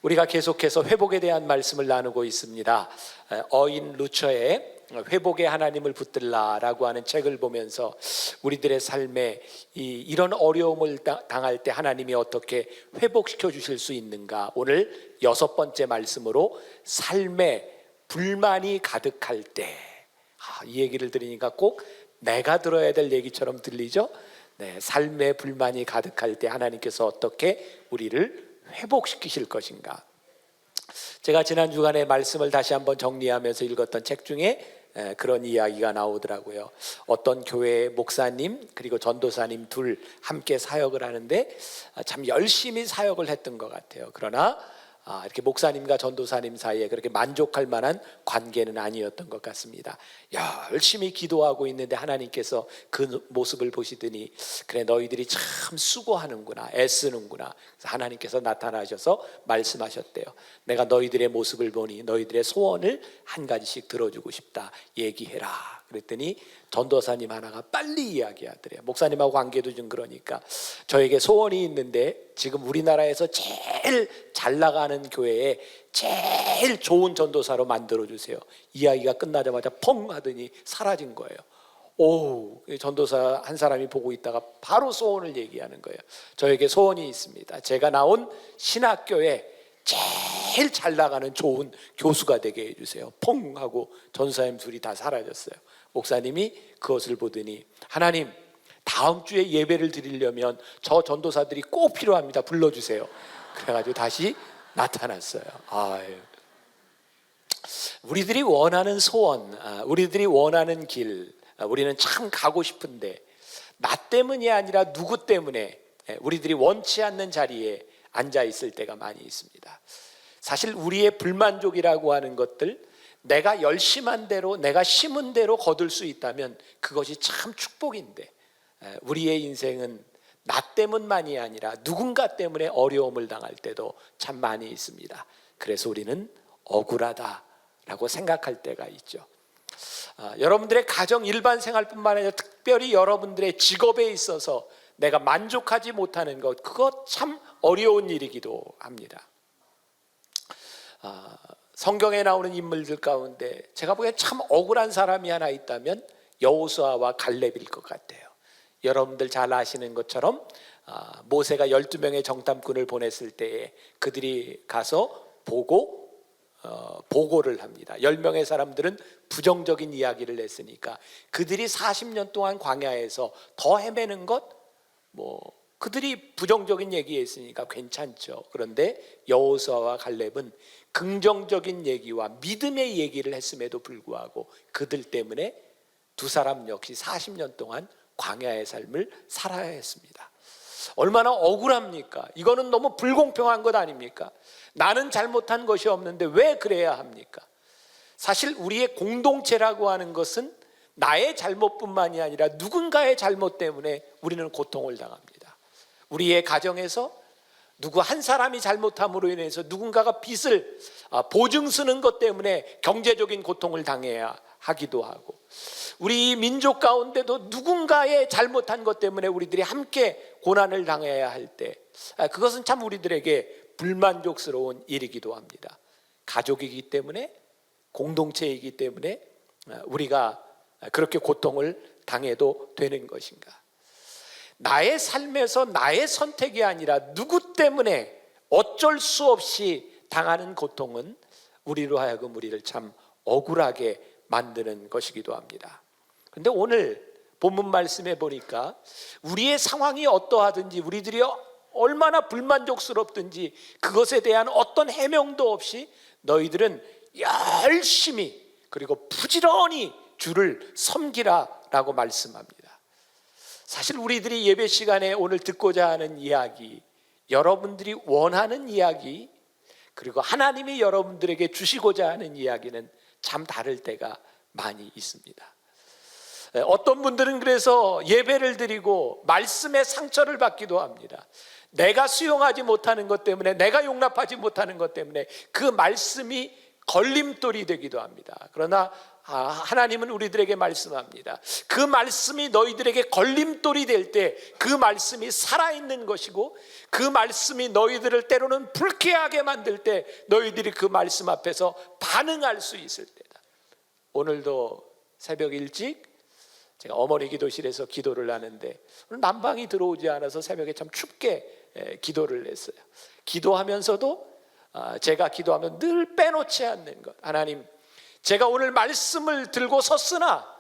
우리가 계속해서 회복에 대한 말씀을 나누고 있습니다. 어인 루처의 회복의 하나님을 붙들라라고 하는 책을 보면서 우리들의 삶에 이런 어려움을 당할 때 하나님이 어떻게 회복시켜 주실 수 있는가, 오늘 6번째 말씀으로 삶에 불만이 가득할 때, 이 얘기를 들으니까 꼭 내가 들어야 될 얘기처럼 들리죠? 네, 삶에 불만이 가득할 때 하나님께서 어떻게 우리를 회복시키실 것인가. 제가 지난 주간에 말씀을 다시 한번 정리하면서 읽었던 책 중에 그런 이야기가 나오더라고요. 어떤 교회의 목사님 그리고 전도사님 둘 함께 사역을 하는데 참 열심히 사역을 했던 것 같아요. 그러나 이렇게 목사님과 전도사님 사이에 그렇게 만족할 만한 관계는 아니었던 것 같습니다. 열심히 기도하고 있는데 하나님께서 그 모습을 보시더니, 그래 너희들이 참 수고하는구나, 애쓰는구나. 그래서 하나님께서 나타나셔서 말씀하셨대요. 내가 너희들의 모습을 보니 너희들의 소원을 한 가지씩 들어주고 싶다, 얘기해라. 그랬더니 전도사님 하나가 빨리 이야기하더래요. 목사님하고 관계도 좀 그러니까, 저에게 소원이 있는데 지금 우리나라에서 제일 잘 나가는 교회에 제일 좋은 전도사로 만들어주세요. 이야기가 끝나자마자 펑 하더니 사라진 거예요. 전도사 한 사람이 보고 있다가 바로 소원을 얘기하는 거예요. 저에게 소원이 있습니다. 제가 나온 신학교에 제일 잘 나가는 좋은 교수가 되게 해주세요. 펑 하고 전도사님 둘이 다 사라졌어요. 목사님이 그것을 보더니, 하나님, 다음 주에 예배를 드리려면 저 전도사들이 꼭 필요합니다. 불러주세요. 그래가지고 다시 나타났어요. 우리들이 원하는 소원, 우리들이 원하는 길, 우리는 참 가고 싶은데 나 때문이 아니라 누구 때문에 우리들이 원치 않는 자리에 앉아 있을 때가 많이 있습니다. 사실 우리의 불만족이라고 하는 것들, 내가 열심한 대로, 내가 심은 대로 거둘 수 있다면 그것이 참 축복인데, 우리의 인생은 나 때문만이 아니라 누군가 때문에 어려움을 당할 때도 참 많이 있습니다. 그래서 우리는 억울하다라고 생각할 때가 있죠. 여러분들의 가정 일반 생활뿐만 아니라 특별히 여러분들의 직업에 있어서 내가 만족하지 못하는 것, 그것 참 어려운 일이기도 합니다. 성경에 나오는 인물들 가운데 제가 보기엔 참 억울한 사람이 하나 있다면 여호수아와 갈렙일 것 같아요. 여러분들 잘 아시는 것처럼 모세가 12명의 정탐꾼을 보냈을 때에 그들이 가서 보고를 합니다. 10명의 사람들은 부정적인 이야기를 했으니까 그들이 40년 동안 광야에서 더 헤매는 것, 그들이 부정적인 얘기했으니까 괜찮죠. 그런데 여호수아와 갈렙은 긍정적인 얘기와 믿음의 얘기를 했음에도 불구하고 그들 때문에 두 사람 역시 40년 동안 광야의 삶을 살아야 했습니다. 얼마나 억울합니까? 이거는 너무 불공평한 것 아닙니까? 나는 잘못한 것이 없는데 왜 그래야 합니까? 사실 우리의 공동체라고 하는 것은 나의 잘못뿐만이 아니라 누군가의 잘못 때문에 우리는 고통을 당합니다. 우리의 가정에서 누구 한 사람이 잘못함으로 인해서 누군가가 빚을 보증 쓰는 것 때문에 경제적인 고통을 당해야 하기도 하고, 우리 민족 가운데도 누군가의 잘못한 것 때문에 우리들이 함께 고난을 당해야 할 때, 그것은 참 우리들에게 불만족스러운 일이기도 합니다. 가족이기 때문에, 공동체이기 때문에 우리가 그렇게 고통을 당해도 되는 것인가? 나의 삶에서 나의 선택이 아니라 누구 때문에 어쩔 수 없이 당하는 고통은 우리로 하여금 우리를 참 억울하게 만드는 것이기도 합니다. 그런데 오늘 본문 말씀에 보니까 우리의 상황이 어떠하든지, 우리들이 얼마나 불만족스럽든지 그것에 대한 어떤 해명도 없이 너희들은 열심히 그리고 부지런히 주를 섬기라라고 말씀합니다. 사실 우리들이 예배 시간에 오늘 듣고자 하는 이야기, 여러분들이 원하는 이야기, 그리고 하나님이 여러분들에게 주시고자 하는 이야기는 참 다를 때가 많이 있습니다. 어떤 분들은 그래서 예배를 드리고 말씀의 상처를 받기도 합니다. 내가 수용하지 못하는 것 때문에, 내가 용납하지 못하는 것 때문에 그 말씀이 걸림돌이 되기도 합니다. 그러나 하나님은 우리들에게 말씀합니다. 그 말씀이 너희들에게 걸림돌이 될 때 그 말씀이 살아있는 것이고, 그 말씀이 너희들을 때로는 불쾌하게 만들 때 너희들이 그 말씀 앞에서 반응할 수 있을 때다. 오늘도 새벽 일찍 제가 어머니 기도실에서 기도를 하는데 오늘 난방이 들어오지 않아서 새벽에 참 춥게 기도를 했어요. 기도하면서도 제가 기도하면 늘 빼놓지 않는 것, 하나님, 제가 오늘 말씀을 들고 섰으나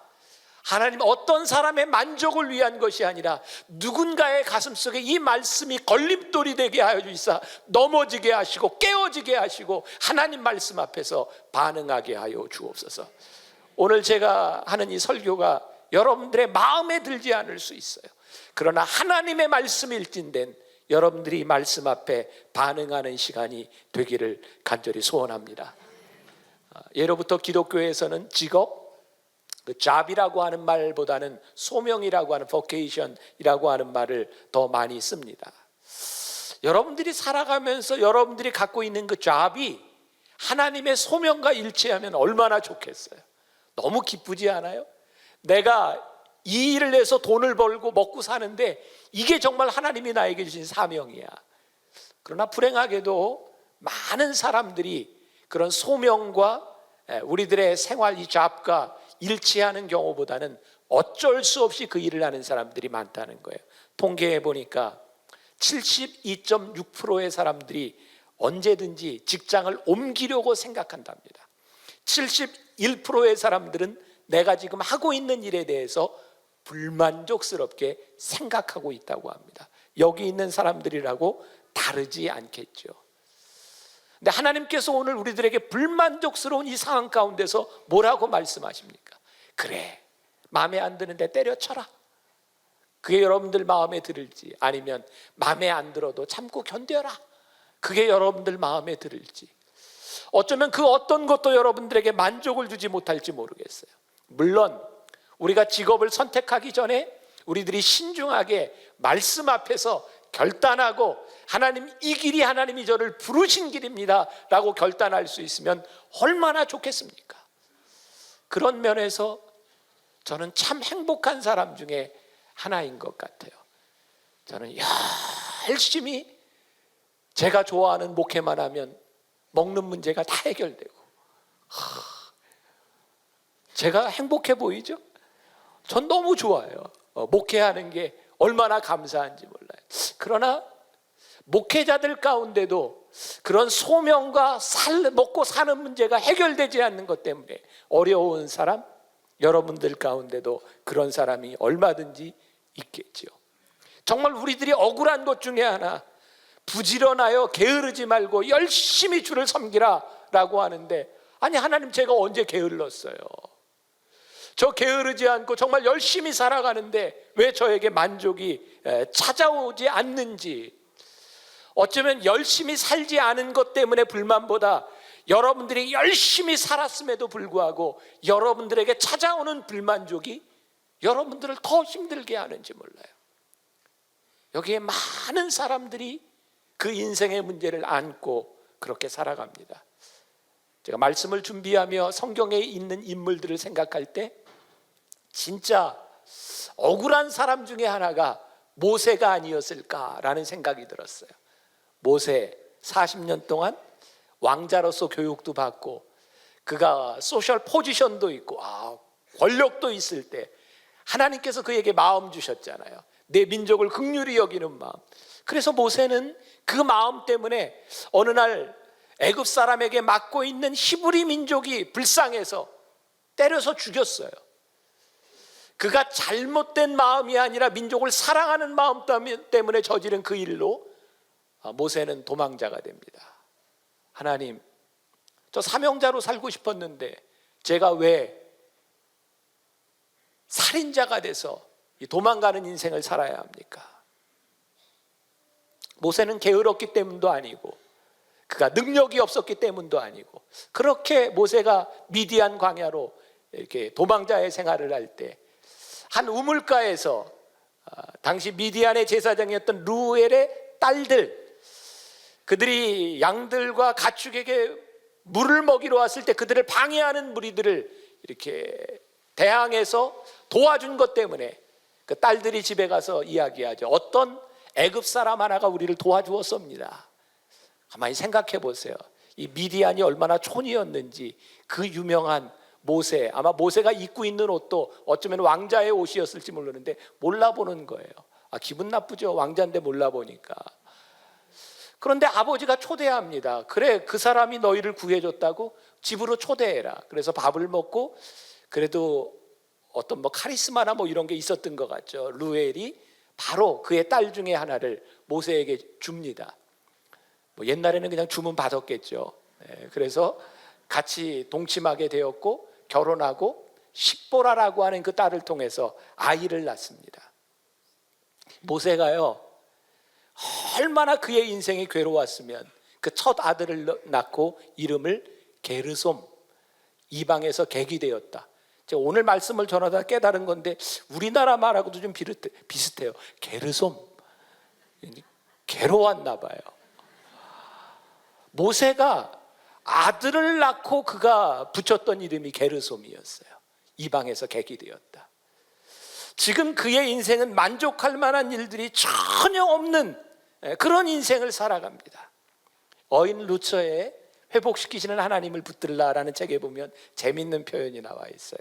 하나님, 어떤 사람의 만족을 위한 것이 아니라 누군가의 가슴속에 이 말씀이 걸림돌이 되게 하여 주시사 넘어지게 하시고 깨어지게 하시고 하나님 말씀 앞에서 반응하게 하여 주옵소서. 오늘 제가 하는 이 설교가 여러분들의 마음에 들지 않을 수 있어요. 그러나 하나님의 말씀일진된 여러분들이 말씀 앞에 반응하는 시간이 되기를 간절히 소원합니다. 예로부터 기독교에서는 직업, 그 job이라고 하는 말보다는 소명이라고 하는 vocation이라고 하는 말을 더 많이 씁니다. 여러분들이 살아가면서 여러분들이 갖고 있는 그 job이 하나님의 소명과 일치하면 얼마나 좋겠어요. 너무 기쁘지 않아요? 내가 이 일을 해서 돈을 벌고 먹고 사는데 이게 정말 하나님이 나에게 주신 사명이야. 그러나 불행하게도 많은 사람들이 그런 소명과 우리들의 생활, 이 job과 일치하는 경우보다는 어쩔 수 없이 그 일을 하는 사람들이 많다는 거예요. 통계해 보니까 72.6%의 사람들이 언제든지 직장을 옮기려고 생각한답니다. 71%의 사람들은 내가 지금 하고 있는 일에 대해서 불만족스럽게 생각하고 있다고 합니다. 여기 있는 사람들이라고 다르지 않겠죠. 근데 하나님께서 오늘 우리들에게 불만족스러운 이 상황 가운데서 뭐라고 말씀하십니까? 그래, 마음에 안 드는데 때려쳐라. 그게 여러분들 마음에 들을지, 아니면 마음에 안 들어도 참고 견뎌라. 그게 여러분들 마음에 들을지, 어쩌면 그 어떤 것도 여러분들에게 만족을 주지 못할지 모르겠어요. 물론 우리가 직업을 선택하기 전에 우리들이 신중하게 말씀 앞에서 결단하고, 하나님, 이 길이 하나님이 저를 부르신 길입니다 라고 결단할 수 있으면 얼마나 좋겠습니까? 그런 면에서 저는 참 행복한 사람 중에 하나인 것 같아요. 저는 열심히 제가 좋아하는 목회만 하면 먹는 문제가 다 해결되고, 제가 행복해 보이죠? 전 너무 좋아요. 목회하는 게 얼마나 감사한지 몰라요. 그러나 목회자들 가운데도 그런 소명과 먹고 사는 문제가 해결되지 않는 것 때문에 어려운 사람, 여러분들 가운데도 그런 사람이 얼마든지 있겠죠. 정말 우리들이 억울한 것 중에 하나, 부지런하여 게으르지 말고 열심히 주를 섬기라 라고 하는데, 아니, 하나님, 제가 언제 게을렀어요? 저 게으르지 않고 정말 열심히 살아가는데 왜 저에게 만족이 찾아오지 않는지, 어쩌면 열심히 살지 않은 것 때문에 불만보다 여러분들이 열심히 살았음에도 불구하고 여러분들에게 찾아오는 불만족이 여러분들을 더 힘들게 하는지 몰라요. 여기에 많은 사람들이 그 인생의 문제를 안고 그렇게 살아갑니다. 제가 말씀을 준비하며 성경에 있는 인물들을 생각할 때 진짜 억울한 사람 중에 하나가 모세가 아니었을까라는 생각이 들었어요. 모세 40년 동안 왕자로서 교육도 받고 그가 소셜 포지션도 있고 권력도 있을 때 하나님께서 그에게 마음 주셨잖아요. 내 민족을 긍휼히 여기는 마음. 그래서 모세는 그 마음 때문에 어느 날 애굽 사람에게 맡고 있는 히브리 민족이 불쌍해서 때려서 죽였어요. 그가 잘못된 마음이 아니라 민족을 사랑하는 마음 때문에 저지른 그 일로 모세는 도망자가 됩니다. 하나님, 저 사명자로 살고 싶었는데 제가 왜 살인자가 돼서 도망가는 인생을 살아야 합니까? 모세는 게으렀기 때문도 아니고 그가 능력이 없었기 때문도 아니고, 그렇게 모세가 미디안 광야로 이렇게 도망자의 생활을 할 때 한 우물가에서 당시 미디안의 제사장이었던 루엘의 딸들, 그들이 양들과 가축에게 물을 먹이러 왔을 때 그들을 방해하는 무리들을 이렇게 대항해서 도와준 것 때문에 그 딸들이 집에 가서 이야기하죠. 어떤 애굽 사람 하나가 우리를 도와주었습니다. 가만히 생각해 보세요. 이 미디안이 얼마나 촌이었는지. 그 유명한 모세, 아마 모세가 입고 있는 옷도 어쩌면 왕자의 옷이었을지 모르는데 몰라보는 거예요. 기분 나쁘죠. 왕자인데 몰라보니까. 그런데 아버지가 초대합니다. 그래, 그 사람이 너희를 구해줬다고 집으로 초대해라. 그래서 밥을 먹고, 그래도 어떤 카리스마나 이런 게 있었던 것 같죠. 루엘이 바로 그의 딸 중에 하나를 모세에게 줍니다. 옛날에는 그냥 주문 받았겠죠. 그래서 같이 동침하게 되었고 결혼하고 십보라라고 하는 그 딸을 통해서 아이를 낳습니다. 모세가요, 얼마나 그의 인생이 괴로웠으면 그 첫 아들을 낳고 이름을 게르솜, 이방에서 객이 되었다. 제가 오늘 말씀을 전하다 깨달은 건데 우리나라 말하고도 좀 비슷해요. 게르솜, 괴로웠나 봐요. 모세가 아들을 낳고 그가 붙였던 이름이 게르솜이었어요. 이방에서 객이 되었다. 지금 그의 인생은 만족할 만한 일들이 전혀 없는 그런 인생을 살아갑니다. 어인 루처의 회복시키시는 하나님을 붙들라라는 책에 보면 재밌는 표현이 나와 있어요.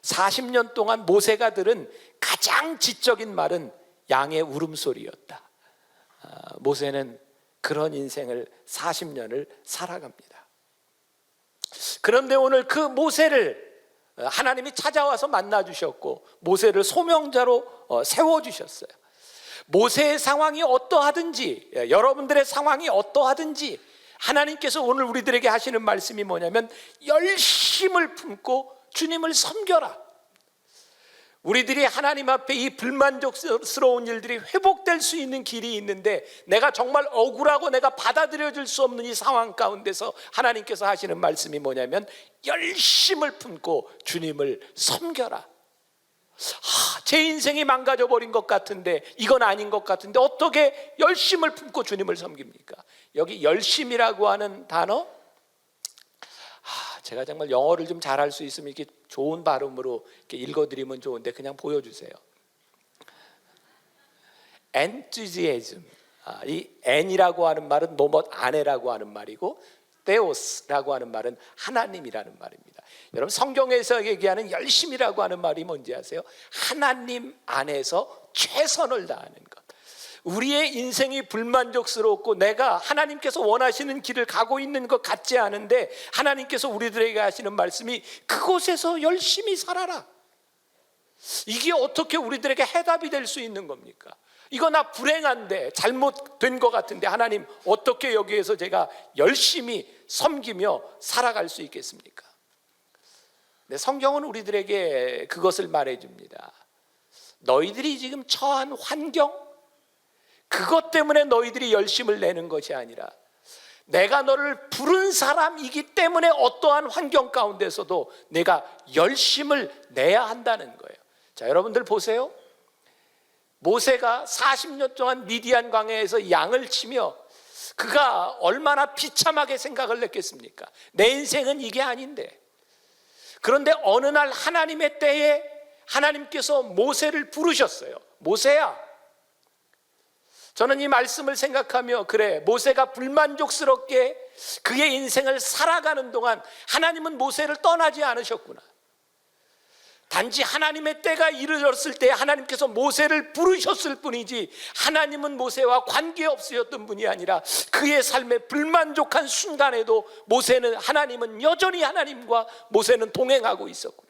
40년 동안 모세가 들은 가장 지적인 말은 양의 울음소리였다. 모세는 그런 인생을 40년을 살아갑니다. 그런데 오늘 그 모세를 하나님이 찾아와서 만나주셨고 모세를 소명자로 세워주셨어요. 모세의 상황이 어떠하든지, 여러분들의 상황이 어떠하든지 하나님께서 오늘 우리들에게 하시는 말씀이 뭐냐면 열심을 품고 주님을 섬겨라. 우리들이 하나님 앞에 이 불만족스러운 일들이 회복될 수 있는 길이 있는데 내가 정말 억울하고 내가 받아들여질 수 없는 이 상황 가운데서 하나님께서 하시는 말씀이 뭐냐면 열심을 품고 주님을 섬겨라. 제 인생이 망가져 버린 것 같은데, 이건 아닌 것 같은데 어떻게 열심을 품고 주님을 섬깁니까? 여기 열심이라고 하는 단어, 제가 정말 영어를 좀 잘할 수 있으면 이렇게 좋은 발음으로 이렇게 읽어드리면 좋은데 그냥 보여주세요. enthusiasm, 이 n이라고 하는 말은 뭐뭐 안에라고 하는 말이고 theos라고 하는 말은 하나님이라는 말입니다. 여러분 성경에서 얘기하는 열심이라고 하는 말이 뭔지 아세요? 하나님 안에서 최선을 다하는 것. 우리의 인생이 불만족스럽고 내가 하나님께서 원하시는 길을 가고 있는 것 같지 않은데 하나님께서 우리들에게 하시는 말씀이 그곳에서 열심히 살아라. 이게 어떻게 우리들에게 해답이 될 수 있는 겁니까? 이거 나 불행한데 잘못된 것 같은데 하나님 어떻게 여기에서 제가 열심히 섬기며 살아갈 수 있겠습니까? 근데 성경은 우리들에게 그것을 말해줍니다. 너희들이 지금 처한 환경, 그것 때문에 너희들이 열심을 내는 것이 아니라 내가 너를 부른 사람이기 때문에 어떠한 환경 가운데서도 내가 열심을 내야 한다는 거예요. 자, 여러분들 보세요. 모세가 40년 동안 미디안 광야에서 양을 치며 그가 얼마나 비참하게 생각을 했겠습니까? 내 인생은 이게 아닌데. 그런데 어느 날 하나님의 때에 하나님께서 모세를 부르셨어요. 모세야. 저는 이 말씀을 생각하며 그래, 모세가 불만족스럽게 그의 인생을 살아가는 동안 하나님은 모세를 떠나지 않으셨구나. 단지 하나님의 때가 이르렀을 때 하나님께서 모세를 부르셨을 뿐이지 하나님은 모세와 관계없으셨던 분이 아니라 그의 삶에 불만족한 순간에도 하나님은 여전히 하나님과 모세는 동행하고 있었구나.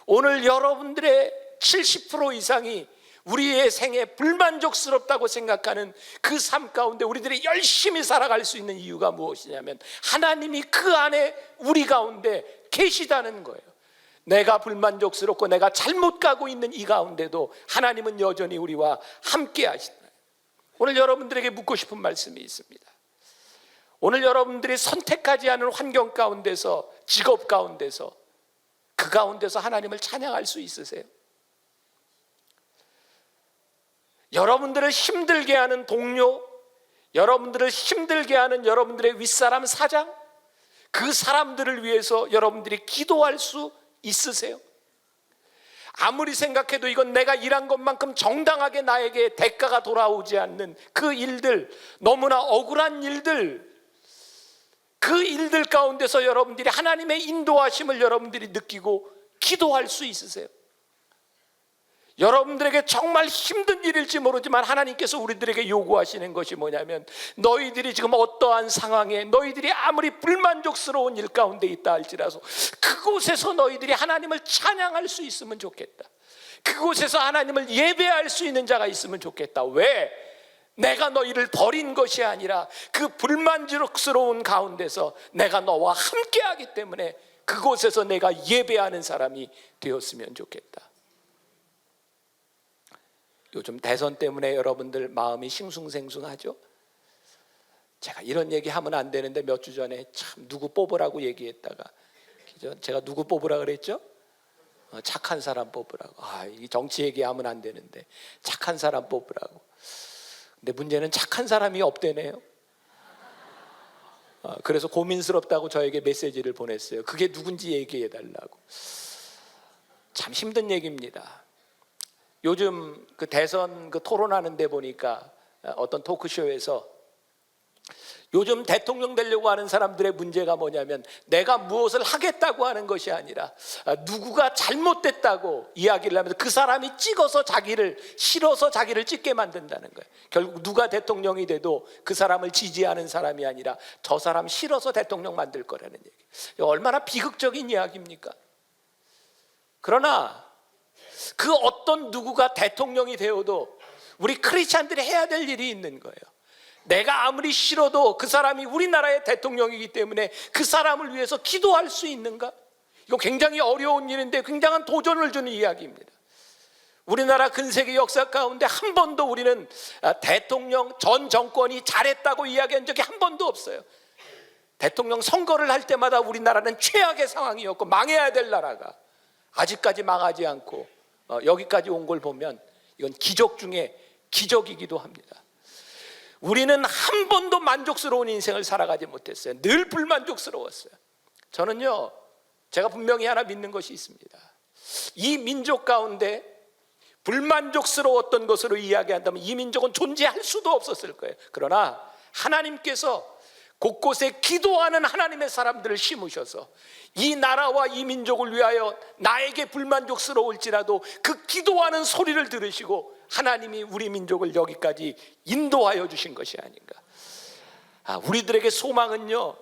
오늘 여러분들의 70% 이상이 우리의 생에 불만족스럽다고 생각하는 그 삶 가운데 우리들이 열심히 살아갈 수 있는 이유가 무엇이냐면 하나님이 그 안에 우리 가운데 계시다는 거예요. 내가 불만족스럽고 내가 잘못 가고 있는 이 가운데도 하나님은 여전히 우리와 함께 하신다. 오늘 여러분들에게 묻고 싶은 말씀이 있습니다. 오늘 여러분들이 선택하지 않은 환경 가운데서, 직업 가운데서, 그 가운데서 하나님을 찬양할 수 있으세요? 여러분들을 힘들게 하는 동료, 여러분들을 힘들게 하는 여러분들의 윗사람 사장, 그 사람들을 위해서 여러분들이 기도할 수 있으세요? 아무리 생각해도 이건 내가 일한 것만큼 정당하게 나에게 대가가 돌아오지 않는 그 일들, 너무나 억울한 일들, 그 일들 가운데서 여러분들이 하나님의 인도하심을 여러분들이 느끼고 기도할 수 있으세요? 여러분들에게 정말 힘든 일일지 모르지만 하나님께서 우리들에게 요구하시는 것이 뭐냐면, 너희들이 지금 어떠한 상황에, 너희들이 아무리 불만족스러운 일 가운데 있다 할지라도 그곳에서 너희들이 하나님을 찬양할 수 있으면 좋겠다. 그곳에서 하나님을 예배할 수 있는 자가 있으면 좋겠다. 왜? 내가 너희를 버린 것이 아니라 그 불만족스러운 가운데서 내가 너와 함께하기 때문에 그곳에서 내가 예배하는 사람이 되었으면 좋겠다. 요즘 대선 때문에 여러분들 마음이 싱숭생숭하죠? 제가 이런 얘기 하면 안 되는데 몇 주 전에 참 누구 뽑으라고 얘기했다가, 제가 누구 뽑으라 그랬죠? 착한 사람 뽑으라고. 이 정치 얘기하면 안 되는데 착한 사람 뽑으라고. 근데 문제는 착한 사람이 없대네요. 그래서 고민스럽다고 저에게 메시지를 보냈어요. 그게 누군지 얘기해 달라고. 참 힘든 얘기입니다. 요즘 그 대선 그 토론하는 데 보니까 어떤 토크쇼에서 요즘 대통령 되려고 하는 사람들의 문제가 뭐냐면, 내가 무엇을 하겠다고 하는 것이 아니라 누구가 잘못됐다고 이야기를 하면서 그 사람이 찍어서 자기를, 싫어서 자기를 찍게 만든다는 거예요. 결국 누가 대통령이 돼도 그 사람을 지지하는 사람이 아니라 저 사람 싫어서 대통령 만들 거라는 얘기. 얼마나 비극적인 이야기입니까? 그러나 그 어떤 누구가 대통령이 되어도 우리 크리스찬들이 해야 될 일이 있는 거예요. 내가 아무리 싫어도 그 사람이 우리나라의 대통령이기 때문에 그 사람을 위해서 기도할 수 있는가? 이거 굉장히 어려운 일인데 굉장한 도전을 주는 이야기입니다. 우리나라 근세기 역사 가운데 한 번도 우리는 대통령 전 정권이 잘했다고 이야기한 적이 한 번도 없어요. 대통령 선거를 할 때마다 우리나라는 최악의 상황이었고, 망해야 될 나라가 아직까지 망하지 않고 여기까지 온 걸 보면 이건 기적 중에 기적이기도 합니다. 우리는 한 번도 만족스러운 인생을 살아가지 못했어요. 늘 불만족스러웠어요. 저는요, 제가 분명히 하나 믿는 것이 있습니다. 이 민족 가운데 불만족스러웠던 것으로 이야기한다면 이 민족은 존재할 수도 없었을 거예요. 그러나 하나님께서 곳곳에 기도하는 하나님의 사람들을 심으셔서 이 나라와 이 민족을 위하여 나에게 불만족스러울지라도 그 기도하는 소리를 들으시고 하나님이 우리 민족을 여기까지 인도하여 주신 것이 아닌가. 우리들에게 소망은요,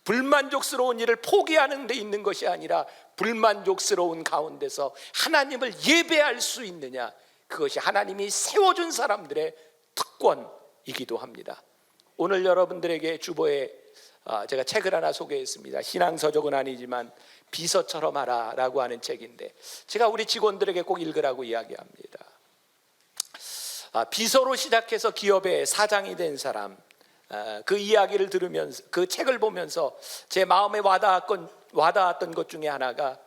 불만족스러운 일을 포기하는 데 있는 것이 아니라 불만족스러운 가운데서 하나님을 예배할 수 있느냐, 그것이 하나님이 세워준 사람들의 특권이기도 합니다. 오늘 여러분들에게 주보에 제가 책을 하나 소개했습니다. 신앙서적은 아니지만 비서처럼 하라라고 하는 책인데, 제가 우리 직원들에게 꼭 읽으라고 이야기합니다. 비서로 시작해서 기업의 사장이 된 사람, 그 이야기를 들으면서, 그 책을 보면서 제 마음에 와닿았던 것 중에 하나가,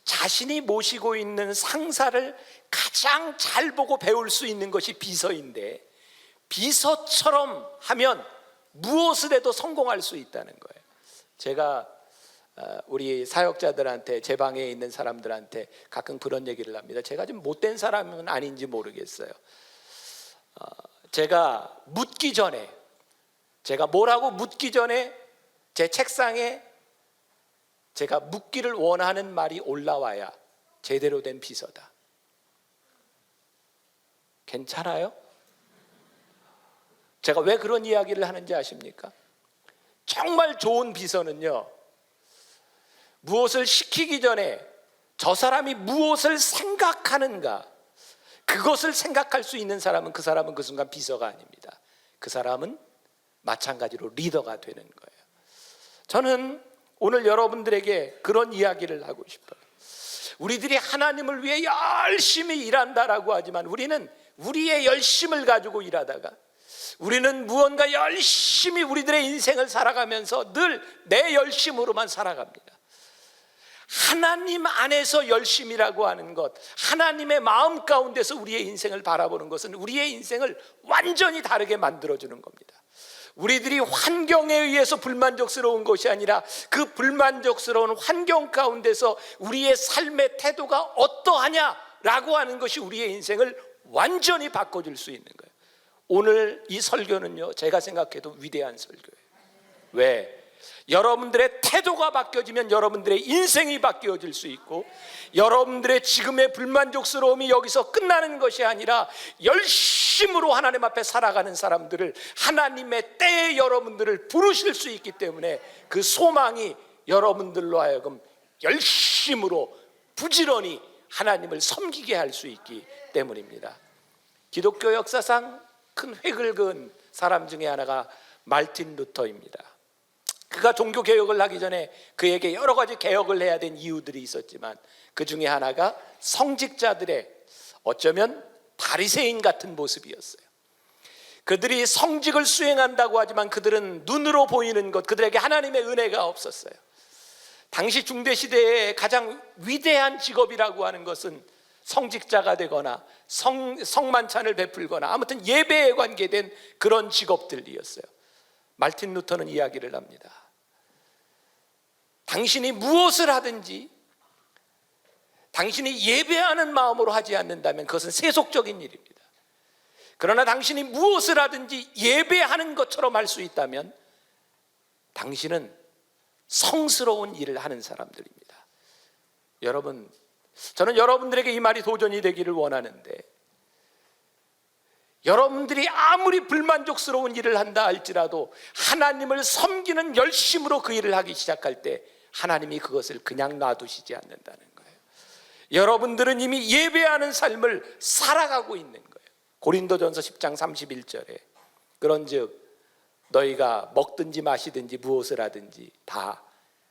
자신이 모시고 있는 상사를 가장 잘 보고 배울 수 있는 것이 비서인데, 비서처럼 하면 무엇을 해도 성공할 수 있다는 거예요. 제가 우리 사역자들한테, 제 방에 있는 사람들한테 가끔 그런 얘기를 합니다. 제가 좀 못된 사람은 아닌지 모르겠어요. 제가 묻기 전에, 제가 뭐라고 묻기 전에 제 책상에 제가 묻기를 원하는 말이 올라와야 제대로 된 비서다. 괜찮아요? 제가 왜 그런 이야기를 하는지 아십니까? 정말 좋은 비서는요, 무엇을 시키기 전에 저 사람이 무엇을 생각하는가, 그것을 생각할 수 있는 사람은 그 사람은 그 순간 비서가 아닙니다. 그 사람은 마찬가지로 리더가 되는 거예요. 저는 오늘 여러분들에게 그런 이야기를 하고 싶어요. 우리들이 하나님을 위해 열심히 일한다라고 하지만 우리는 우리의 열심을 가지고 일하다가, 우리는 무언가 열심히 우리들의 인생을 살아가면서 늘 내 열심으로만 살아갑니다. 하나님 안에서 열심이라고 하는 것, 하나님의 마음 가운데서 우리의 인생을 바라보는 것은 우리의 인생을 완전히 다르게 만들어주는 겁니다. 우리들이 환경에 의해서 불만족스러운 것이 아니라 그 불만족스러운 환경 가운데서 우리의 삶의 태도가 어떠하냐라고 하는 것이 우리의 인생을 완전히 바꿔줄 수 있는 거예요. 오늘 이 설교는요, 제가 생각해도 위대한 설교예요. 왜? 여러분들의 태도가 바뀌어지면 여러분들의 인생이 바뀌어질 수 있고, 여러분들의 지금의 불만족스러움이 여기서 끝나는 것이 아니라 열심으로 하나님 앞에 살아가는 사람들을 하나님의 때에 여러분들을 부르실 수 있기 때문에 그 소망이 여러분들로 하여금 열심으로 부지런히 하나님을 섬기게 할 수 있기 때문입니다. 기독교 역사상 큰 획을 그은 사람 중에 하나가 말틴 루터입니다. 그가 종교개혁을 하기 전에 그에게 여러 가지 개혁을 해야 된 이유들이 있었지만 그 중에 하나가 성직자들의 어쩌면 바리새인 같은 모습이었어요. 그들이 성직을 수행한다고 하지만 그들은 눈으로 보이는 것, 그들에게 하나님의 은혜가 없었어요. 당시 중대시대의 가장 위대한 직업이라고 하는 것은 성직자가 되거나 성만찬을 베풀거나 아무튼 예배에 관계된 그런 직업들이었어요. 말틴 루터는 이야기를 합니다. 당신이 무엇을 하든지 당신이 예배하는 마음으로 하지 않는다면 그것은 세속적인 일입니다. 그러나 당신이 무엇을 하든지 예배하는 것처럼 할 수 있다면 당신은 성스러운 일을 하는 사람들입니다. 여러분, 저는 여러분들에게 이 말이 도전이 되기를 원하는데, 여러분들이 아무리 불만족스러운 일을 한다 할지라도 하나님을 섬기는 열심으로 그 일을 하기 시작할 때 하나님이 그것을 그냥 놔두시지 않는다는 거예요. 여러분들은 이미 예배하는 삶을 살아가고 있는 거예요. 고린도전서 10장 31절에 그런즉 너희가 먹든지 마시든지 무엇을 하든지 다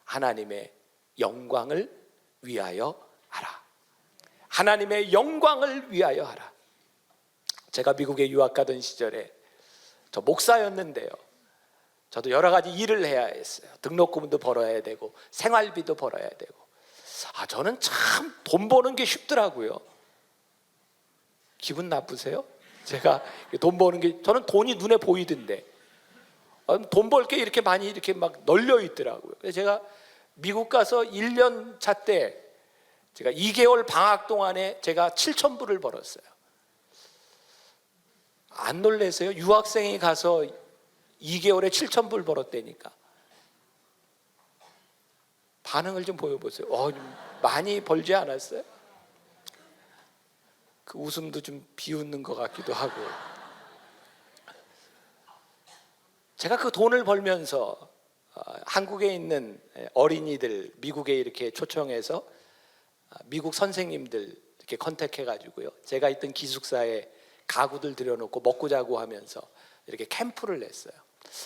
하나님의 영광을 위하여 하라. 하나님의 영광을 위하여 하라. 제가 미국에 유학 가던 시절에 저 목사였는데요, 저도 여러 가지 일을 해야 했어요. 등록금도 벌어야 되고 생활비도 벌어야 되고. 저는 참 돈 버는 게 쉽더라고요. 기분 나쁘세요? 제가 돈 버는 게, 저는 돈이 눈에 보이던데 돈 벌 게 이렇게 많이 이렇게 막 널려 있더라고요. 그래서 제가 미국 가서 1년 차 때 제가 2개월 방학 동안에 제가 7,000불을 벌었어요. 안 놀라세요? 유학생이 가서 2개월에 7,000불 벌었다니까. 반응을 좀 보여보세요. 많이 벌지 않았어요? 그 웃음도 좀 비웃는 것 같기도 하고. 제가 그 돈을 벌면서 한국에 있는 어린이들 미국에 이렇게 초청해서 미국 선생님들 이렇게 컨택해가지고요, 제가 있던 기숙사에 가구들 들여놓고 먹고 자고 하면서 이렇게 캠프를 냈어요.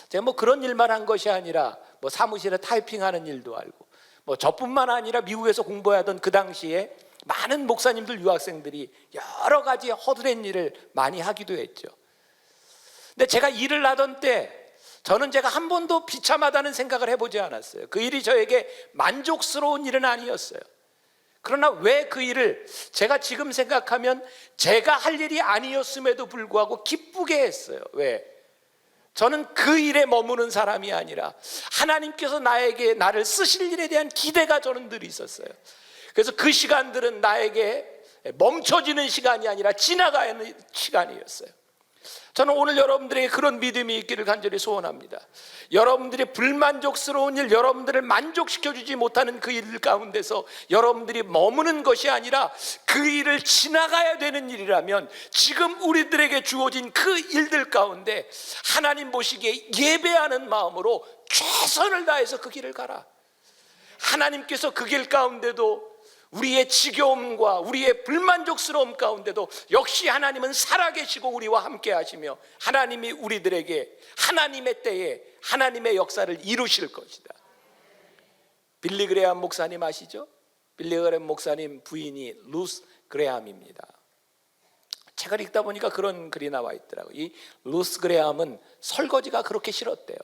제가 뭐 그런 일만 한 것이 아니라 뭐 사무실에 타이핑하는 일도 알고, 뭐 저뿐만 아니라 미국에서 공부하던 그 당시에 많은 목사님들, 유학생들이 여러 가지 허드렛 일을 많이 하기도 했죠. 근데 제가 일을 하던 때 저는 제가 한 번도 비참하다는 생각을 해보지 않았어요. 그 일이 저에게 만족스러운 일은 아니었어요. 그러나 왜 그 일을 제가 지금 생각하면 제가 할 일이 아니었음에도 불구하고 기쁘게 했어요. 왜? 저는 그 일에 머무는 사람이 아니라 하나님께서 나를 쓰실 일에 대한 기대가 저는 늘 있었어요. 그래서 그 시간들은 나에게 멈춰지는 시간이 아니라 지나가는 시간이었어요. 저는 오늘 여러분들에게 그런 믿음이 있기를 간절히 소원합니다. 여러분들이 불만족스러운 일, 여러분들을 만족시켜주지 못하는 그 일 가운데서 여러분들이 머무는 것이 아니라 그 일을 지나가야 되는 일이라면 지금 우리들에게 주어진 그 일들 가운데 하나님 보시기에 예배하는 마음으로 최선을 다해서 그 길을 가라. 하나님께서 그 길 가운데도 우리의 지겨움과 우리의 불만족스러움 가운데도 역시 하나님은 살아계시고 우리와 함께 하시며 하나님이 우리들에게 하나님의 때에 하나님의 역사를 이루실 것이다. 빌리 그레함 목사님 아시죠? 빌리 그레함 목사님 부인이 루스 그레함입니다. 책을 읽다 보니까 그런 글이 나와 있더라고요. 이 루스 그레함은 설거지가 그렇게 싫었대요.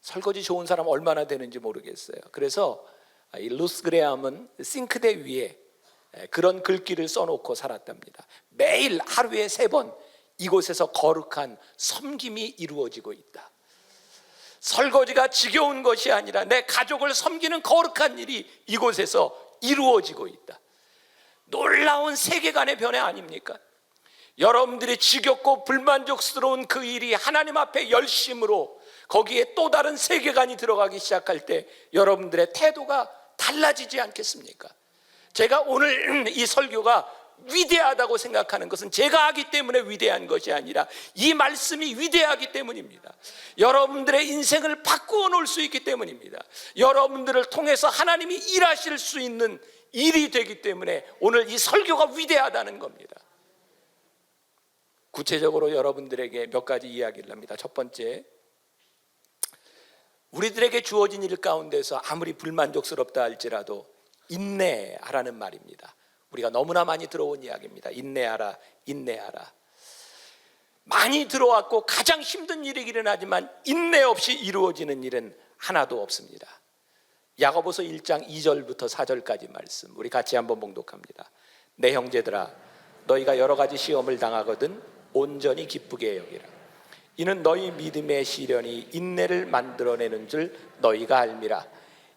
설거지 좋은 사람 얼마나 되는지 모르겠어요. 그래서 이 루스 그레함은 싱크대 위에 그런 글귀를 써놓고 살았답니다. 매일 하루에 3번 이곳에서 거룩한 섬김이 이루어지고 있다. 설거지가 지겨운 것이 아니라 내 가족을 섬기는 거룩한 일이 이곳에서 이루어지고 있다. 놀라운 세계관의 변화 아닙니까? 여러분들이 지겹고 불만족스러운 그 일이 하나님 앞에 열심으로 거기에 또 다른 세계관이 들어가기 시작할 때 여러분들의 태도가 달라지지 않겠습니까? 제가 오늘 이 설교가 위대하다고 생각하는 것은 제가 하기 때문에 위대한 것이 아니라 이 말씀이 위대하기 때문입니다. 여러분들의 인생을 바꾸어 놓을 수 있기 때문입니다. 여러분들을 통해서 하나님이 일하실 수 있는 일이 되기 때문에 오늘 이 설교가 위대하다는 겁니다. 구체적으로 여러분들에게 몇 가지 이야기를 합니다. 첫 번째, 우리들에게 주어진 일 가운데서 아무리 불만족스럽다 할지라도 인내하라는 말입니다. 우리가 너무나 많이 들어온 이야기입니다. 인내하라, 인내하라. 많이 들어왔고 가장 힘든 일이기는 하지만 인내 없이 이루어지는 일은 하나도 없습니다. 야고보서 1장 2절부터 4절까지 말씀 우리 같이 한번 봉독합니다. 내 형제들아, 너희가 여러 가지 시험을 당하거든 온전히 기쁘게 여기라. 이는 너희 믿음의 시련이 인내를 만들어내는 줄 너희가 알미라.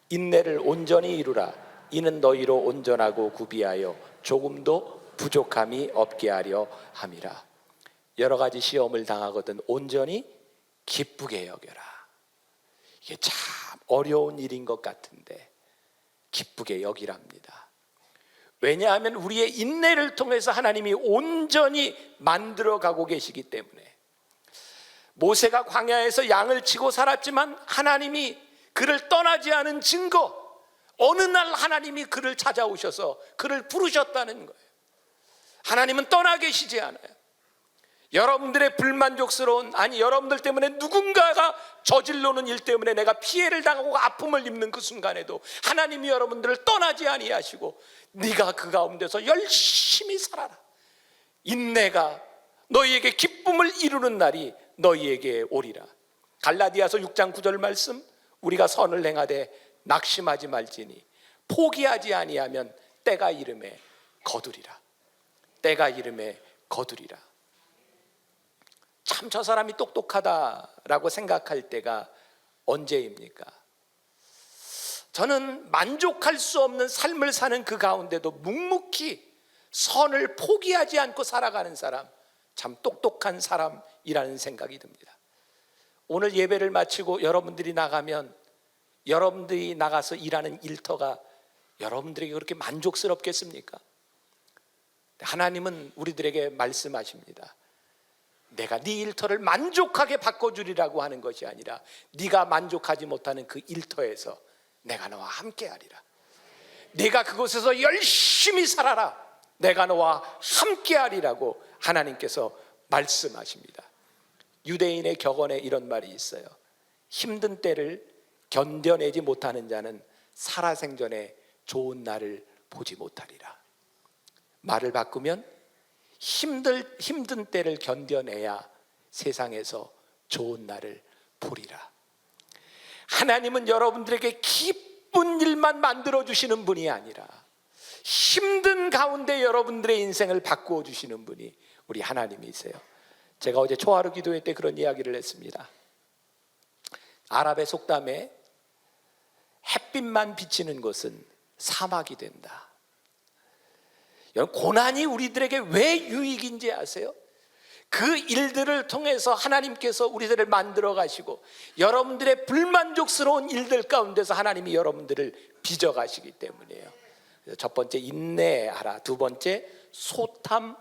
인내를 온전히 이루라. 이는 너희로 온전하고 구비하여 조금도 부족함이 없게 하려 함이라. 여러 가지 시험을 당하거든 온전히 기쁘게 여겨라. 이게 참 어려운 일인 것 같은데 기쁘게 여기랍니다. 왜냐하면 우리의 인내를 통해서 하나님이 온전히 만들어가고 계시기 때문에. 모세가 광야에서 양을 치고 살았지만 하나님이 그를 떠나지 않은 증거, 어느 날 하나님이 그를 찾아오셔서 그를 부르셨다는 거예요. 하나님은 떠나 계시지 않아요. 여러분들의 불만족스러운, 아니 여러분들 때문에 누군가가 저질러는 일 때문에 내가 피해를 당하고 아픔을 입는 그 순간에도 하나님이 여러분들을 떠나지 아니하시고 네가 그 가운데서 열심히 살아라. 인내가 너희에게 기쁨을 이루는 날이 너희에게 오리라. 갈라디아서 6장 9절 말씀, 우리가 선을 행하되 낙심하지 말지니 포기하지 아니하면 때가 이름에 거두리라. 때가 이름에 거두리라. 참 저 사람이 똑똑하다라고 생각할 때가 언제입니까? 저는 만족할 수 없는 삶을 사는 그 가운데도 묵묵히 선을 포기하지 않고 살아가는 사람, 참 똑똑한 사람이라는 생각이 듭니다. 오늘 예배를 마치고 여러분들이 나가면 여러분들이 나가서 일하는 일터가 여러분들에게 그렇게 만족스럽겠습니까? 하나님은 우리들에게 말씀하십니다. 내가 네 일터를 만족하게 바꿔주리라고 하는 것이 아니라 네가 만족하지 못하는 그 일터에서 내가 너와 함께하리라. 네가 그곳에서 열심히 살아라. 내가 너와 함께하리라고 하나님께서 말씀하십니다. 유대인의 격언에 이런 말이 있어요. 힘든 때를 견뎌내지 못하는 자는 살아생전에 좋은 날을 보지 못하리라. 말을 바꾸면 힘든 때를 견뎌내야 세상에서 좋은 날을 보리라. 하나님은 여러분들에게 기쁜 일만 만들어주시는 분이 아니라 힘든 가운데 여러분들의 인생을 바꾸어 주시는 분이 우리 하나님이세요. 제가 어제 초하루 기도회 때 그런 이야기를 했습니다. 아랍의 속담에 햇빛만 비치는 곳은 사막이 된다. 고난이 우리들에게 왜 유익인지 아세요? 그 일들을 통해서 하나님께서 우리들을 만들어 가시고 여러분들의 불만족스러운 일들 가운데서 하나님이 여러분들을 빚어 가시기 때문이에요. 그래서 첫 번째 인내하라. 두 번째 소탐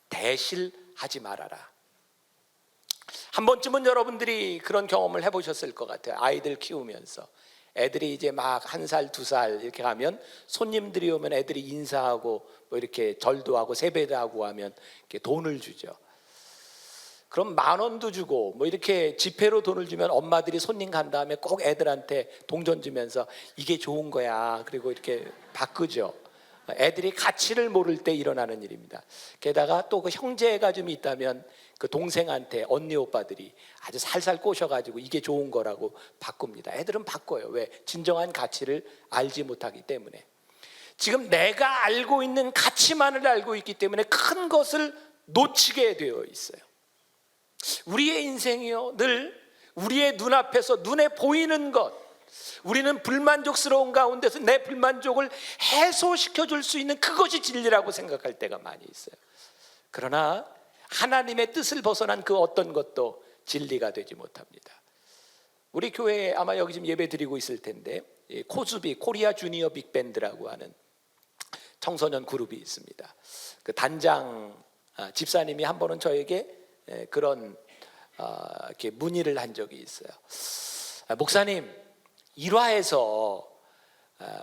대실하지 말아라. 한 번쯤은 여러분들이 그런 경험을 해보셨을 것 같아요. 아이들 키우면서 애들이 이제 막 1살, 2살 이렇게 가면 손님들이 오면 애들이 인사하고 뭐 이렇게 절도 하고 세배도 하고 하면 이렇게 돈을 주죠. 그럼 10,000원도 주고 뭐 이렇게 지폐로 돈을 주면 엄마들이 손님 간 다음에 꼭 애들한테 동전 주면서 이게 좋은 거야. 그리고 이렇게 바꾸죠. 애들이 가치를 모를 때 일어나는 일입니다. 게다가 또 그 형제가 좀 있다면 그 동생한테 언니 오빠들이 아주 살살 꼬셔가지고 이게 좋은 거라고 바꿉니다. 애들은 바꿔요. 왜? 진정한 가치를 알지 못하기 때문에. 지금 내가 알고 있는 가치만을 알고 있기 때문에 큰 것을 놓치게 되어 있어요. 우리의 인생이요, 늘 우리의 눈앞에서 눈에 보이는 것, 우리는 불만족스러운 가운데서 내 불만족을 해소시켜 줄 수 있는 그것이 진리라고 생각할 때가 많이 있어요. 그러나 하나님의 뜻을 벗어난 그 어떤 것도 진리가 되지 못합니다. 우리 교회에 아마 여기 지금 예배 드리고 있을 텐데, 코즈비, 코리아 주니어 빅밴드라고 하는 청소년 그룹이 있습니다. 그 단장 집사님이 한 번은 저에게 그런 이렇게 문의를 한 적이 있어요. 목사님, 1화에서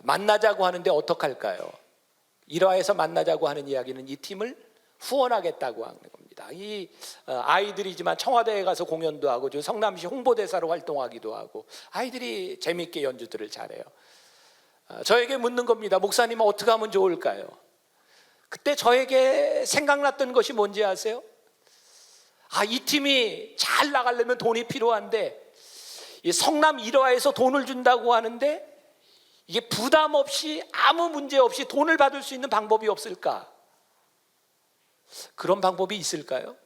만나자고 하는데 어떡할까요? 1화에서 만나자고 하는 이야기는 이 팀을 후원하겠다고 하는 겁니다. 이 아이들이지만 청와대에 가서 공연도 하고 성남시 홍보대사로 활동하기도 하고 아이들이 재미있게 연주들을 잘해요. 저에게 묻는 겁니다. 목사님, 어떻게 하면 좋을까요? 그때 저에게 생각났던 것이 뭔지 아세요? 이 팀이 잘 나가려면 돈이 필요한데, 이 성남 1화에서 돈을 준다고 하는데 이게 부담 없이 아무 문제 없이 돈을 받을 수 있는 방법이 없을까? 그런 방법이 있을까요?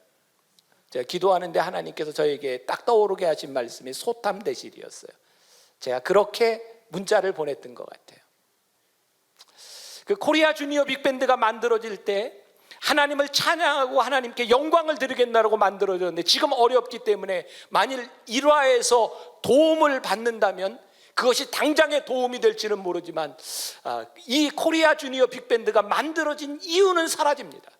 제가 기도하는데 하나님께서 저에게 딱 떠오르게 하신 말씀이 소탐대실이었어요. 제가 그렇게 문자를 보냈던 것 같아요. 그 코리아 주니어 빅밴드가 만들어질 때 하나님을 찬양하고 하나님께 영광을 드리겠다고 만들어졌는데, 지금 어렵기 때문에 만일 1화에서 도움을 받는다면 그것이 당장의 도움이 될지는 모르지만 이 코리아 주니어 빅밴드가 만들어진 이유는 사라집니다.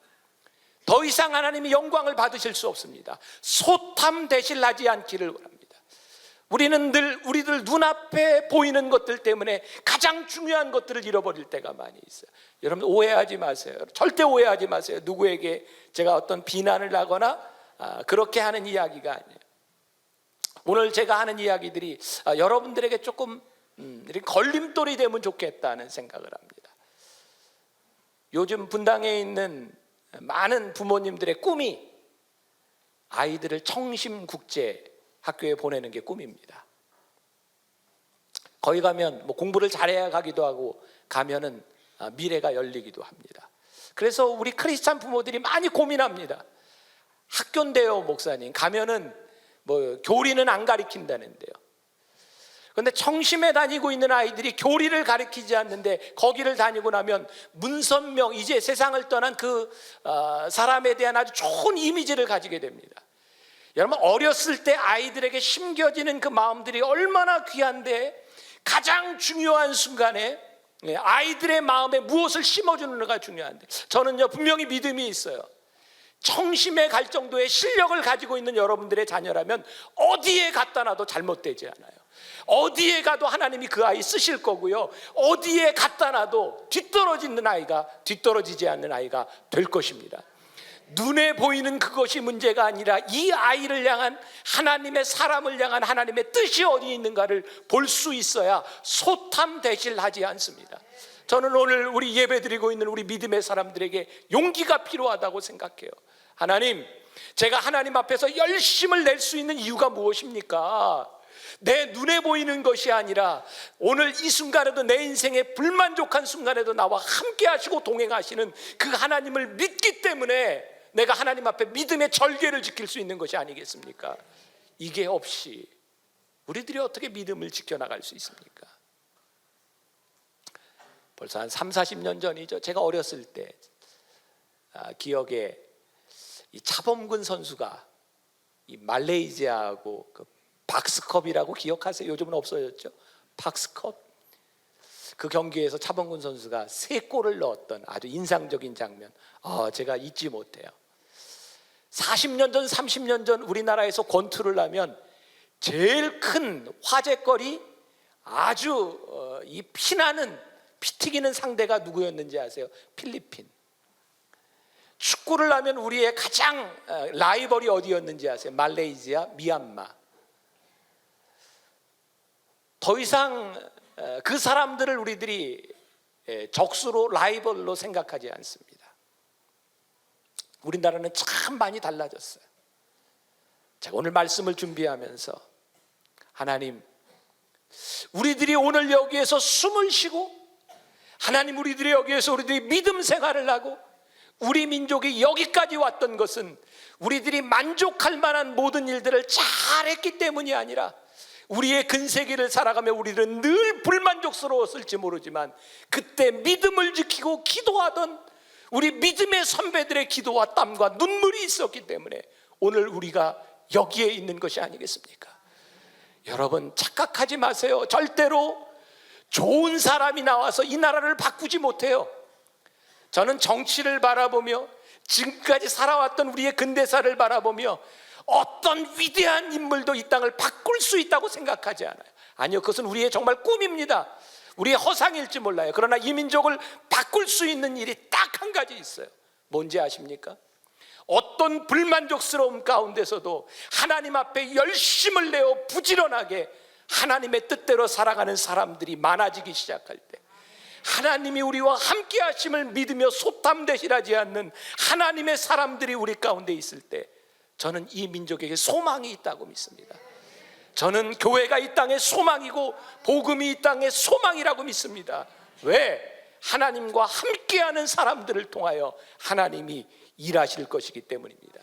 더 이상 하나님이 영광을 받으실 수 없습니다. 소탐대실하지 않기를 원합니다. 우리는 늘 우리들 눈앞에 보이는 것들 때문에 가장 중요한 것들을 잃어버릴 때가 많이 있어요. 여러분, 오해하지 마세요. 절대 오해하지 마세요. 누구에게 제가 어떤 비난을 하거나 그렇게 하는 이야기가 아니에요. 오늘 제가 하는 이야기들이 여러분들에게 조금 걸림돌이 되면 좋겠다는 생각을 합니다. 요즘 분당에 있는 많은 부모님들의 꿈이 아이들을 청심국제학교에 보내는 게 꿈입니다. 거기 가면 공부를 잘해야 가기도 하고, 가면은 미래가 열리기도 합니다. 그래서 우리 크리스찬 부모들이 많이 고민합니다. 학교인데요, 목사님, 가면은 교리는 안 가르친다는데요. 그런데 청심에 다니고 있는 아이들이 교리를 가르치지 않는데, 거기를 다니고 나면 문선명, 이제 세상을 떠난 그 사람에 대한 아주 좋은 이미지를 가지게 됩니다. 여러분, 어렸을 때 아이들에게 심겨지는 그 마음들이 얼마나 귀한데, 가장 중요한 순간에 아이들의 마음에 무엇을 심어주는가 중요한데, 저는요 분명히 믿음이 있어요. 청심에 갈 정도의 실력을 가지고 있는 여러분들의 자녀라면 어디에 갖다 놔도 잘못되지 않아요. 어디에 가도 하나님이 그 아이 쓰실 거고요, 어디에 갖다 놔도 뒤떨어지지 않는 아이가 될 것입니다. 눈에 보이는 그것이 문제가 아니라 이 아이를 향한 하나님의, 사람을 향한 하나님의 뜻이 어디 있는가를 볼 수 있어야 소탐대실하지 않습니다. 저는 오늘 우리 예배드리고 있는 우리 믿음의 사람들에게 용기가 필요하다고 생각해요. 하나님, 제가 하나님 앞에서 열심을 낼 수 있는 이유가 무엇입니까? 내 눈에 보이는 것이 아니라 오늘 이 순간에도, 내 인생의 불만족한 순간에도 나와 함께 하시고 동행하시는 그 하나님을 믿기 때문에 내가 하나님 앞에 믿음의 절개를 지킬 수 있는 것이 아니겠습니까? 이게 없이 우리들이 어떻게 믿음을 지켜나갈 수 있습니까? 벌써 한 30-40년 전이죠. 제가 어렸을 때 기억에 이 차범근 선수가 이 말레이시아하고 그 박스컵이라고 기억하세요? 요즘은 없어졌죠. 박스컵. 그 경기에서 차범근 선수가 3골을 넣었던 아주 인상적인 장면, 제가 잊지 못해요. 40년 전, 30년 전 우리나라에서 권투를 하면 제일 큰 화제거리, 아주 이 피나는, 피 튀기는 상대가 누구였는지 아세요? 필리핀. 축구를 하면 우리의 가장 라이벌이 어디였는지 아세요? 말레이시아, 미얀마. 더 이상 그 사람들을 우리들이 적수로, 라이벌로 생각하지 않습니다. 우리나라는 참 많이 달라졌어요. 제가 오늘 말씀을 준비하면서 하나님, 우리들이 오늘 여기에서 숨을 쉬고, 하나님, 우리들이 여기에서 우리들이 믿음 생활을 하고, 우리 민족이 여기까지 왔던 것은 우리들이 만족할 만한 모든 일들을 잘했기 때문이 아니라, 우리의 근세기를 살아가며 우리는 늘 불만족스러웠을지 모르지만 그때 믿음을 지키고 기도하던 우리 믿음의 선배들의 기도와 땀과 눈물이 있었기 때문에 오늘 우리가 여기에 있는 것이 아니겠습니까? 여러분, 착각하지 마세요. 절대로 좋은 사람이 나와서 이 나라를 바꾸지 못해요. 저는 정치를 바라보며 지금까지 살아왔던 우리의 근대사를 바라보며 어떤 위대한 인물도 이 땅을 바꿀 수 있다고 생각하지 않아요. 아니요, 그것은 우리의 정말 꿈입니다. 우리의 허상일지 몰라요. 그러나 이 민족을 바꿀 수 있는 일이 딱 한 가지 있어요. 뭔지 아십니까? 어떤 불만족스러움 가운데서도 하나님 앞에 열심을 내어 부지런하게 하나님의 뜻대로 살아가는 사람들이 많아지기 시작할 때, 하나님이 우리와 함께 하심을 믿으며 소탐대실하지 않는 하나님의 사람들이 우리 가운데 있을 때, 저는 이 민족에게 소망이 있다고 믿습니다. 저는 교회가 이 땅의 소망이고 복음이 이 땅의 소망이라고 믿습니다. 왜? 하나님과 함께하는 사람들을 통하여 하나님이 일하실 것이기 때문입니다.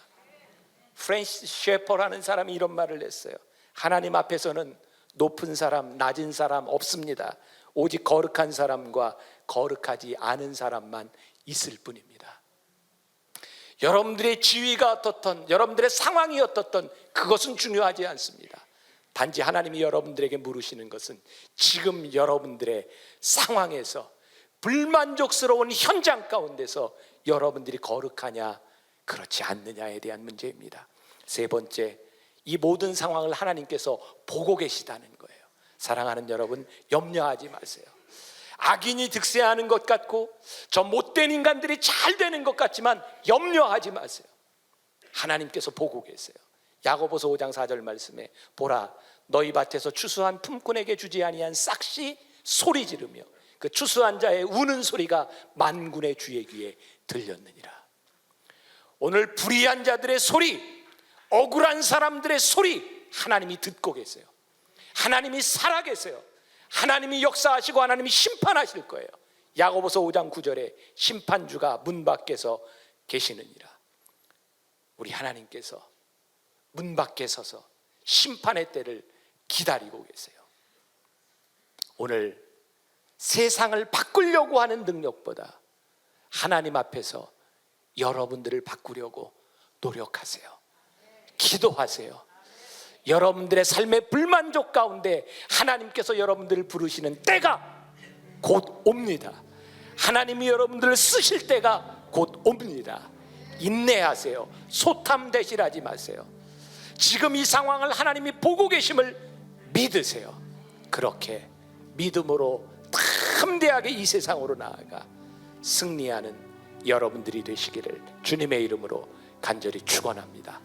프랜시스 셰퍼라는 사람이 이런 말을 했어요. 하나님 앞에서는 높은 사람, 낮은 사람 없습니다. 오직 거룩한 사람과 거룩하지 않은 사람만 있을 뿐입니다. 여러분들의 지위가 어떻든, 여러분들의 상황이 어떻든 그것은 중요하지 않습니다. 단지 하나님이 여러분들에게 물으시는 것은 지금 여러분들의 상황에서, 불만족스러운 현장 가운데서 여러분들이 거룩하냐 그렇지 않느냐에 대한 문제입니다. 세 번째, 이 모든 상황을 하나님께서 보고 계시다는 거예요. 사랑하는 여러분, 염려하지 마세요. 악인이 득세하는 것 같고 저 못된 인간들이 잘 되는 것 같지만 염려하지 마세요. 하나님께서 보고 계세요. 야고보서 5장 4절 말씀에 보라, 너희 밭에서 추수한 품꾼에게 주지 아니한 싹시 소리 지르며 그 추수한 자의 우는 소리가 만군의 주의 귀에 들렸느니라. 오늘 불의한 자들의 소리, 억울한 사람들의 소리 하나님이 듣고 계세요. 하나님이 살아계세요. 하나님이 역사하시고 하나님이 심판하실 거예요. 야고보서 5장 9절에 심판주가 문 밖에서 계시느니라. 우리 하나님께서 문 밖에 서서 심판의 때를 기다리고 계세요. 오늘 세상을 바꾸려고 하는 능력보다 하나님 앞에서 여러분들을 바꾸려고 노력하세요. 기도하세요. 여러분들의 삶의 불만족 가운데 하나님께서 여러분들을 부르시는 때가 곧 옵니다. 하나님이 여러분들을 쓰실 때가 곧 옵니다. 인내하세요. 소탐대실하지 마세요. 지금 이 상황을 하나님이 보고 계심을 믿으세요. 그렇게 믿음으로 담대하게 이 세상으로 나아가 승리하는 여러분들이 되시기를 주님의 이름으로 간절히 축원합니다.